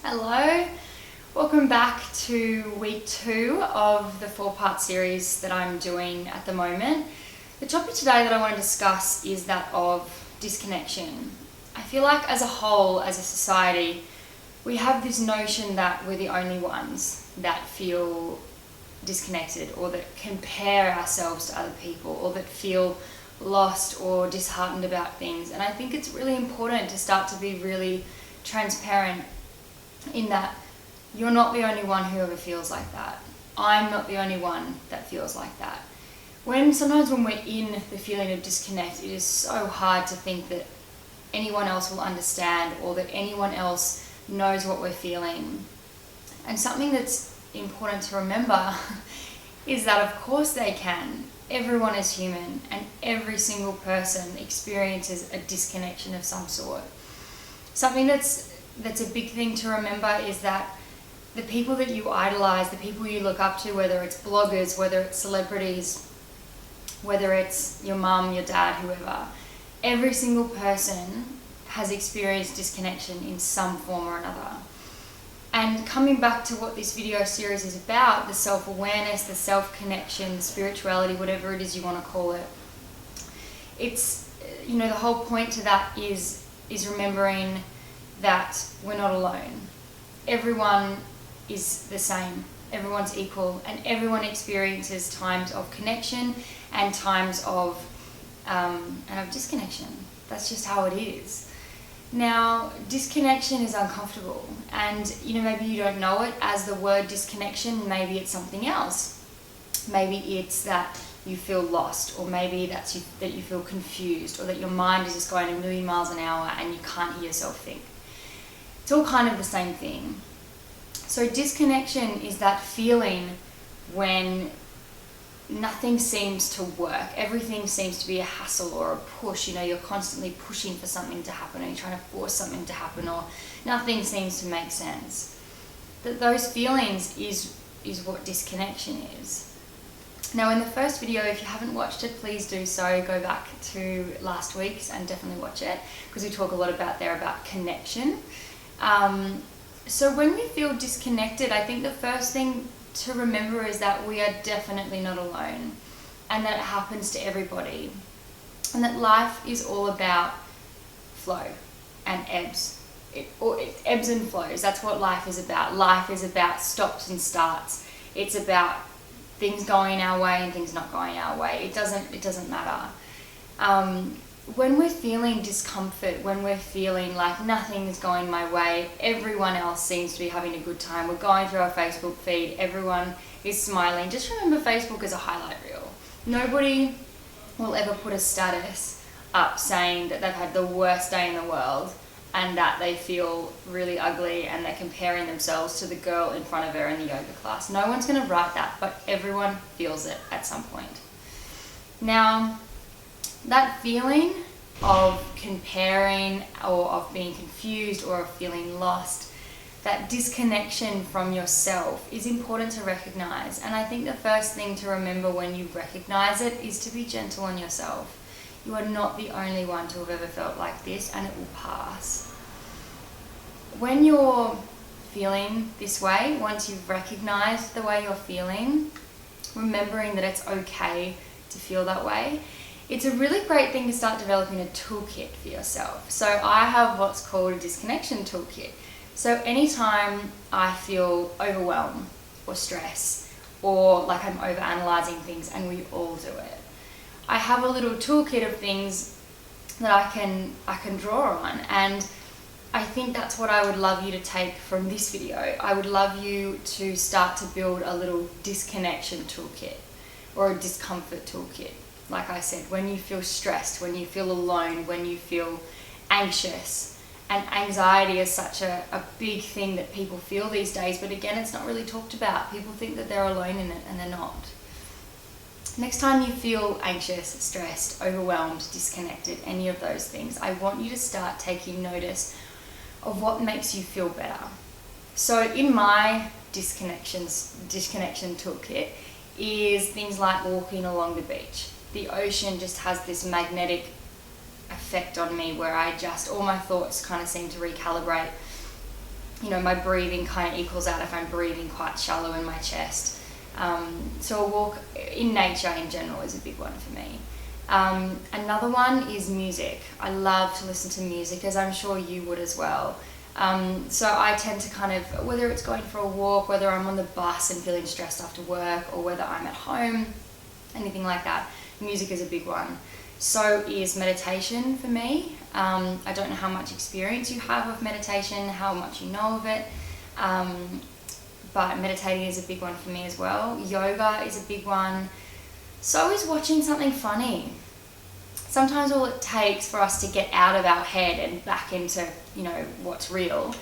Hello, welcome back to week 2 of the 4-part series that I'm doing at the moment. The topic today that I want to discuss is that of disconnection. I feel like as a whole, as a society, we have this notion that we're the only ones that feel disconnected or that compare ourselves to other people or that feel lost or disheartened about things. And I think it's really important to start to be really transparent in that you're not the only one who ever feels like that. I'm not the only one that feels like that. Sometimes when we're in the feeling of disconnect, it is so hard to think that anyone else will understand or that anyone else knows what we're feeling. And something that's important to remember is that of course they can. Everyone is human and every single person experiences a disconnection of some sort. Something that's a big thing to remember is that the people that you idolize, the people you look up to, whether it's bloggers, whether it's celebrities, whether it's your mum, your dad, whoever, every single person has experienced disconnection in some form or another. And coming back to what this video series is about, the self-awareness, the self-connection, the spirituality, whatever it is you want to call it, it's, the whole point to that is remembering that we're not alone. Everyone is the same. Everyone's equal, and everyone experiences times of connection and times of disconnection. That's just how it is. Now, disconnection is uncomfortable, and maybe you don't know it as the word disconnection. Maybe it's something else. Maybe it's that you feel lost, or maybe that you feel confused, or that your mind is just going a million miles an hour and you can't hear yourself think. It's all kind of the same thing. So disconnection is that feeling when nothing seems to work. Everything seems to be a hassle or a push. You're constantly pushing for something to happen, or you're trying to force something to happen, or nothing seems to make sense. Those feelings is what disconnection is. Now, in the first video, if you haven't watched it, please do so. Go back to last week's and definitely watch it, because we talk a lot about connection. So when we feel disconnected, I think the first thing to remember is that we are definitely not alone, and that it happens to everybody, and that life is all about flow and ebbs. It ebbs and flows. That's what life is about. Life is about stops and starts. It's about things going our way and things not going our way. It doesn't matter. When we're feeling discomfort, when we're feeling like nothing is going my way, everyone else seems to be having a good time. We're going through our Facebook feed, everyone is smiling. Just remember, Facebook is a highlight reel. Nobody will ever put a status up saying that they've had the worst day in the world and that they feel really ugly and they're comparing themselves to the girl in front of her in the yoga class. No one's going to write that, but everyone feels it at some point. Now, that feeling of comparing or of being confused or of feeling lost, that disconnection from yourself is important to recognize. And I think the first thing to remember when you recognize it is to be gentle on yourself. You are not the only one to have ever felt like this, and it will pass. When you're feeling this way, once you've recognized the way you're feeling, remembering that it's okay to feel that way, it's a really great thing to start developing a toolkit for yourself. So I have what's called a disconnection toolkit. So anytime I feel overwhelmed or stress, or like I'm overanalyzing things, and we all do it, I have a little toolkit of things that I can draw on. And I think that's what I would love you to take from this video. I would love you to start to build a little disconnection toolkit or a discomfort toolkit. Like I said, when you feel stressed, when you feel alone, when you feel anxious, and anxiety is such a big thing that people feel these days, but again, it's not really talked about. People think that they're alone in it, and they're not. Next time you feel anxious, stressed, overwhelmed, disconnected, any of those things, I want you to start taking notice of what makes you feel better. So in my disconnection toolkit is things like walking along the beach. The ocean just has this magnetic effect on me where all my thoughts kind of seem to recalibrate. my breathing kind of equals out if I'm breathing quite shallow in my chest. So a walk in nature in general is a big one for me. Another one is music. I love to listen to music, as I'm sure you would as well. So I tend to kind of, whether it's going for a walk, whether I'm on the bus and feeling stressed after work, or whether I'm at home, anything like that, music is a big one. So is meditation for me. I don't know how much experience you have with meditation, how much you know of it, but meditating is a big one for me as well. Yoga is a big one. So is watching something funny. Sometimes all it takes for us to get out of our head and back into, what's real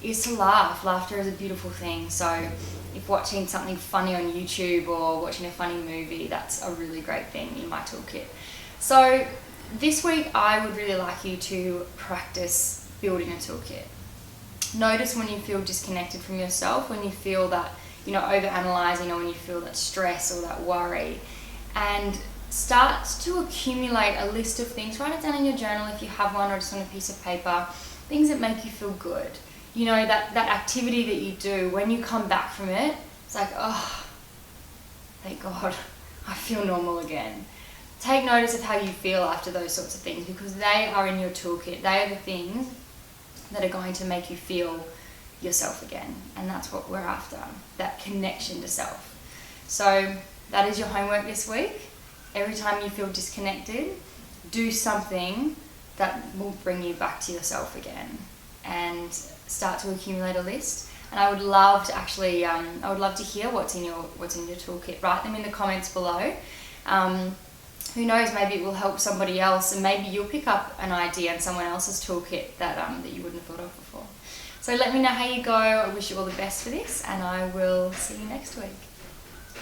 is to laugh. Laughter is a beautiful thing. So if watching something funny on YouTube or watching a funny movie, that's a really great thing in my toolkit. So this week I would really like you to practice building a toolkit. Notice when you feel disconnected from yourself, when you feel that, overanalyzing, or when you feel that stress or that worry, and start to accumulate a list of things. Write it down in your journal if you have one, or just on a piece of paper, things that make you feel good. That activity that you do, when you come back from it, it's like, oh, thank God, I feel normal again. Take notice of how you feel after those sorts of things, because they are in your toolkit. They are the things that are going to make you feel yourself again. And that's what we're after, that connection to self. So that is your homework this week. Every time you feel disconnected, do something that will bring you back to yourself again, and start to accumulate a list. And I would love to actually, I would love to hear what's in your toolkit. Write them in the comments below. Who knows, maybe it will help somebody else, and maybe you'll pick up an idea in someone else's toolkit that you wouldn't have thought of before. So let me know how you go. I wish you all the best for this, and I will see you next week.